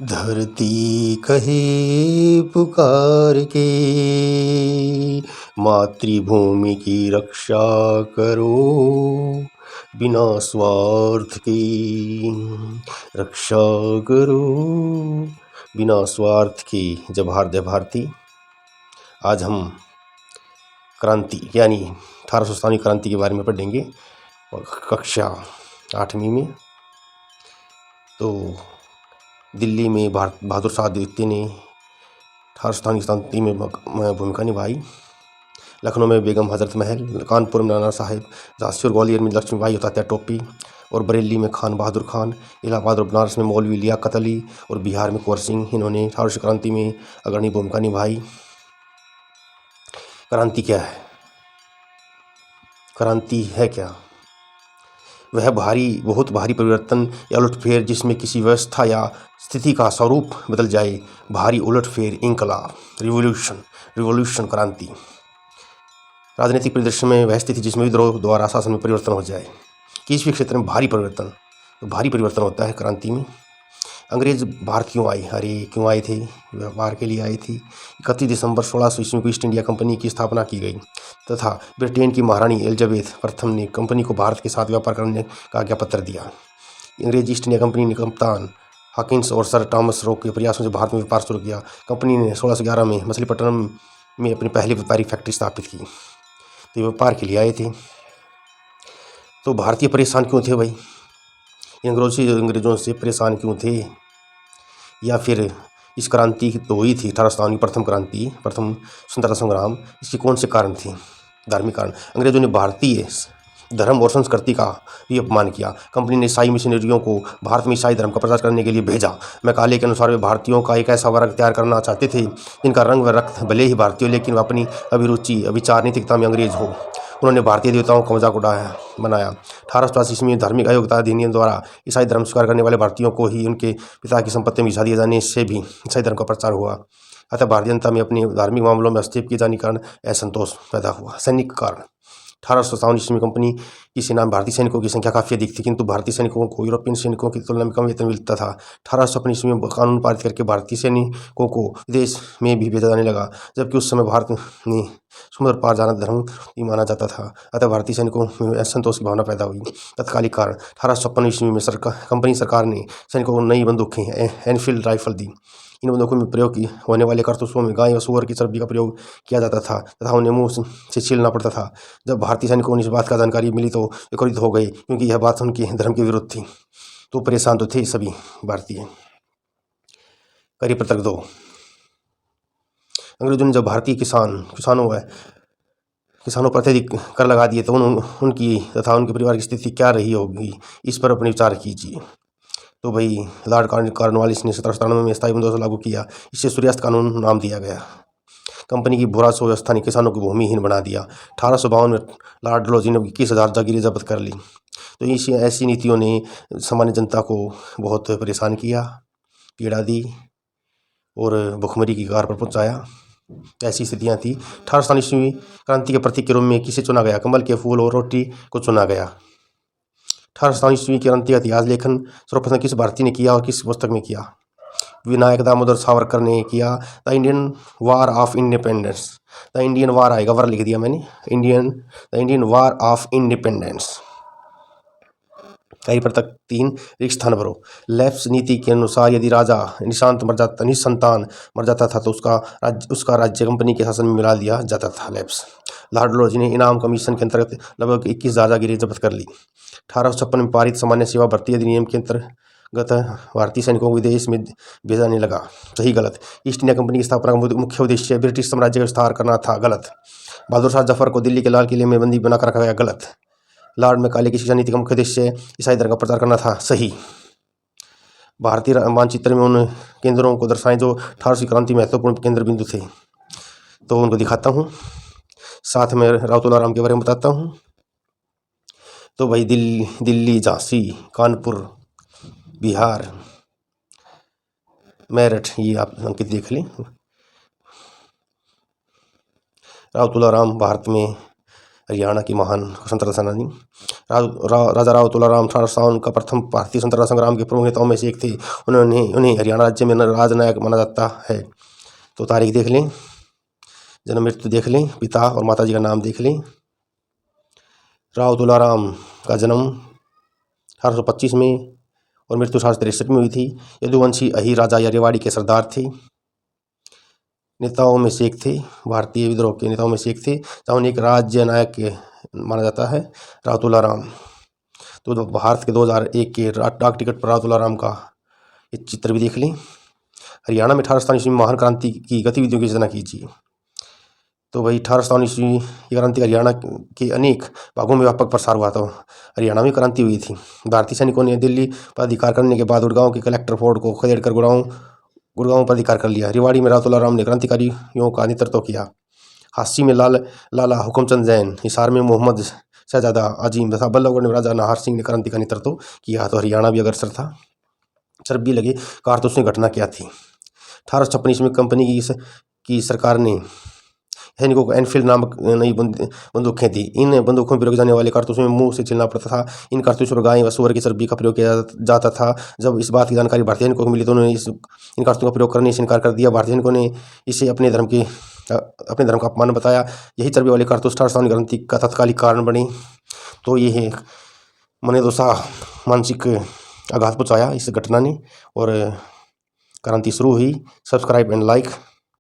धरती कहे पुकार के, मातृभूमि की रक्षा करो, बिना स्वार्थ के रक्षा करो, बिना स्वार्थ की। जय भारत, जय भारती। आज हम क्रांति यानी 1857 क्रांति के बारे में पढ़ेंगे कक्षा 8वीं में। तो दिल्ली में बहादुर शाह द्वितीय ने 1857 क्रांति में भूमिका निभाई। लखनऊ में बेगम हजरत महल, कानपुर में नाना साहेब, झांसी और ग्वालियर में लक्ष्मीबाई और तात्या टोपी, और बरेली में खान बहादुर खान, इलाहाबाद और बनारस में मौलवी लियाकत अली, और बिहार में कुंवर सिंह। इन्होंने 1800 क्रांति में अग्रणी भूमिका निभाई। क्रांति क्या है? क्रांति है क्या? वह बहुत भारी परिवर्तन या उलटफेर जिसमें किसी व्यवस्था या स्थिति का स्वरूप बदल जाए। भारी उलटफेर, इंकलाब, रिवॉल्यूशन, क्रांति। राजनीतिक परिदृश्य में वह स्थिति जिसमें विद्रोह द्वारा शासन में परिवर्तन हो जाए। किसी भी क्षेत्र में भारी परिवर्तन होता है क्रांति में। अंग्रेज भारत क्यों आए? क्यों आए थे? व्यापार के लिए आए थे। 31 दिसंबर 1600 ईस्वी को ईस्ट इंडिया कंपनी की स्थापना की गई तथा ब्रिटेन की महारानी एलिजाबेथ प्रथम ने कंपनी को भारत के साथ व्यापार करने का आज्ञापत्र दिया। अंग्रेज ईस्ट इंडिया कंपनी ने कप्तान हॉकिंस और सर टॉमस रो के प्रयासों से भारत में व्यापार शुरू किया। कंपनी ने 1611 में मछलीपट्टनम में अपनी पहली व्यापारिक फैक्ट्री स्थापित की। तो ये व्यापार के लिए आए थे। तो भारतीय परेशान क्यों थे भाई? अंग्रेजों से परेशान क्यों थे? या फिर इस क्रांति तो हुई थी 1857 की प्रथम क्रांति, प्रथम स्वतंत्रता संग्राम, इसके कौन से कारण थे? धार्मिक कारण। अंग्रेजों ने भारतीय धर्म और संस्कृति का भी अपमान किया। कंपनी ने ईसाई मिशनरियों को भारत में ईसाई धर्म का प्रचार करने के लिए भेजा। मैकाले के अनुसार वे भारतीयों का एक ऐसा वर्ग तैयार करना चाहते थे जिनका रंग व रक्त भले ही भारतीय हो, लेकिन अपनी अभिरुचि विचार नैतिकता में अंग्रेज हो। उन्होंने भारतीय देवताओं का मजाक बनाया। 1885 ईस्वी में धार्मिक अयोग्यता अधिनियम द्वारा ईसाई धर्म स्वीकार करने वाले भारतीयों को ही उनके पिता की संपत्ति में हिस्सा दिए जाने से भी ईसाई धर्म का प्रचार हुआ। अतः भारतीय जनता में अपने धार्मिक मामलों में हस्तक्षेप किए जाने के कारण असंतोष पैदा हुआ। सैनिक कारण। 1857 ईस्वी में कंपनी की सेना में भारतीय सैनिकों की संख्या काफ़ी अधिक थी, किंतु भारतीय सैनिकों को यूरोपियन सैनिकों की तुलना में कम वेतन मिलता था। 1856 ईस्वी में कानून पारित करके भारतीय सैनिकों को विदेश में भी भेजा जाने लगा, जबकि उस समय भारत में समुद्र पार जाना धर्म ही माना जाता था। अतः भारतीय सैनिकों में असंतोष की भावना पैदा हुई। तत्कालिक कारण। 1856 ईस्वी में कंपनी सरकार ने सैनिकों को नई बंदूकें एनफील्ड राइफल दी। इन बंदूकों में प्रयोग होने वाले कारतूसों में गाय व सूअर की चर्बी का प्रयोग किया जाता था तथा उन्हें मुंह से छीलना पड़ता था। जब भारतीय सैनिकों को इस बात का जानकारी मिली तो वे क्रोधित हो गए, क्योंकि यह बात उनके धर्म के विरुद्ध थी। तो परेशान तो थे सभी भारतीय। करिए प्रतर्क 2। अंग्रेजों ने जब भारतीय किसानों पर अत्यधिक कर लगा दिए तो उनकी तथा उनके परिवार की स्थिति क्या रही होगी, इस पर अपने विचार कीजिए। तो भाई लॉर्ड कॉर्नवालिस ने 1797 में स्थायी बंदोबस्त लागू किया। इसे सूर्यास्त कानून नाम दिया गया। कंपनी की भूराजस्व व्यवस्था ने किसानों को भूमिहीन बना दिया। 1852 में लॉर्ड डलहौजी ने 21,000 जागीरें जब्त कर ली। तो ऐसी नीतियों ने सामान्य जनता को बहुत परेशान किया, पीड़ा दी और भुखमरी की कगार पर पहुंचाया। ऐसी स्थितियाँ थी। 1857 ईस्वी क्रांति के प्रतीक के रूप में किसे चुना गया? कमल के फूल और रोटी को चुना गया। 1857 ईस्वी की क्रांति का इतिहास लेखन सर्वप्रथम किस भारतीय ने किया और किस पुस्तक में किया? विनायक दामोदर सावरकर ने किया। The Indian war of independence. The Indian वार आएगा, वर लिख दिया मैंने, the Indian war of independence. कई प्रतक 3 रिक्त स्थान भरो। लैप्स नीति के अनुसार यदि राजा निसंतान मर जाता था तो उसका राज्य कंपनी के शासन में मिला दिया जाता था। लैप्स। लॉर्ड डलहौजी ने इनाम कमीशन के अंतर्गत लगभग 21,000 जागीरें जब्त कर ली। 1856 में पारित सामान्य सेवा भर्ती अधिनियम के अंतर्गत भारतीय सैनिकों को विदेश में भेजा जाने लगा। सही गलत। ईस्ट इंडिया कंपनी की स्थापना का मुख्य उद्देश्य ब्रिटिश साम्राज्य का विस्तार करना था। गलत। बहादुर शाह जफर को दिल्ली के लाल किले में बंदी बनाकर रखा गया। गलत। लॉर्ड मैकाले की शिक्षा नीति का मुख्य उद्देश्य ईसाई धर्म का प्रचार करना था। सही। भारतीय मानचित्र में उन केंद्रों को दर्शाएं जो 1800 क्रांति महत्वपूर्ण केंद्र बिंदु थे। तो उनको दिखाता हूँ, साथ में राव तुलाराम के बारे में बताता हूँ। तो भाई दिल्ली, झांसी, कानपुर, बिहार, मेरठ, ये आप अंकित देख लें। राव तुलाराम भारत में हरियाणा की महान स्वतंत्रता सेनानी। राजा राव तुलाराम 1857 का प्रथम भारतीय स्वतंत्रता संग्राम के प्रमुख नेताओं में से एक थे। उन्हें हरियाणा राज्य में राजनायक माना जाता है। तो तारीख देख लें, जन्म मृत्यु देख लें, पिता और माता जी का नाम देख लें। राव तुलाराम का जन्म 1825 में और मृत्यु 1863 में हुई थी। यदुवंशी अहीर राजा या रेवाड़ी के सरदार थे, नेताओं में से एक थे, भारतीय विद्रोह के नेताओं में से एक थे, जहाँ उन्हें एक राज्य नायक माना जाता है, राव तुलाराम। तो भारत के 2001 के डाक टिकट पर राव तुलाराम का एक चित्र भी देख लें। हरियाणा में 1857 ईस्वी में महान क्रांति की गतिविधियों की योजना कीजिए। तो भाई 1857 ईस्वी की क्रांति हरियाणा के अनेक भागों में व्यापक प्रसार हुआ था। हरियाणा में क्रांति हुई थी। भारतीय सैनिकों ने दिल्ली पर अधिकार करने के बाद गुड़गांव के कलेक्टर फोर्ट को खदेड़कर गुड़गांव पर अधिकार कर लिया। रेवाड़ी में राव तुलाराम ने क्रांतिकारियों का नेतृत्व किया। हांसी में लाला हुकुमचंद जैन, हिसार में मोहम्मद शहजादा अजीम तथा बल्लभगढ़ में राजा नाहर सिंह ने क्रांति का नेतृत्व किया। तो हरियाणा भी अग्रसर था। चर्बी लगे कारतूस में घटना क्या थी? 1856 में कंपनी की सरकार ने सैनिकों को एनफील्ड नामक नई बंदूकें दी। इन बंदूकों पर जाने वाले कारतूसों में मुंह से छिलना पड़ता था। इन कारतूसों पर गाय व सूअर की चर्बी का प्रयोग किया जाता था। जब इस बात की जानकारी भारतीय सैनिकों को मिली तो उन्होंने इन कारतूसों का प्रयोग करने से इनकार कर दिया। भारतीय सैनिकों ने इसे अपने धर्म का अपमान बताया। यही चर्बी वाले कारतूस 1857 क्रांति का तत्कालिक कारण बने। तो ये है मनोदशा, मानसिक आघात पहुँचाया इस घटना ने और क्रांति शुरू हुई। Subscribe and like.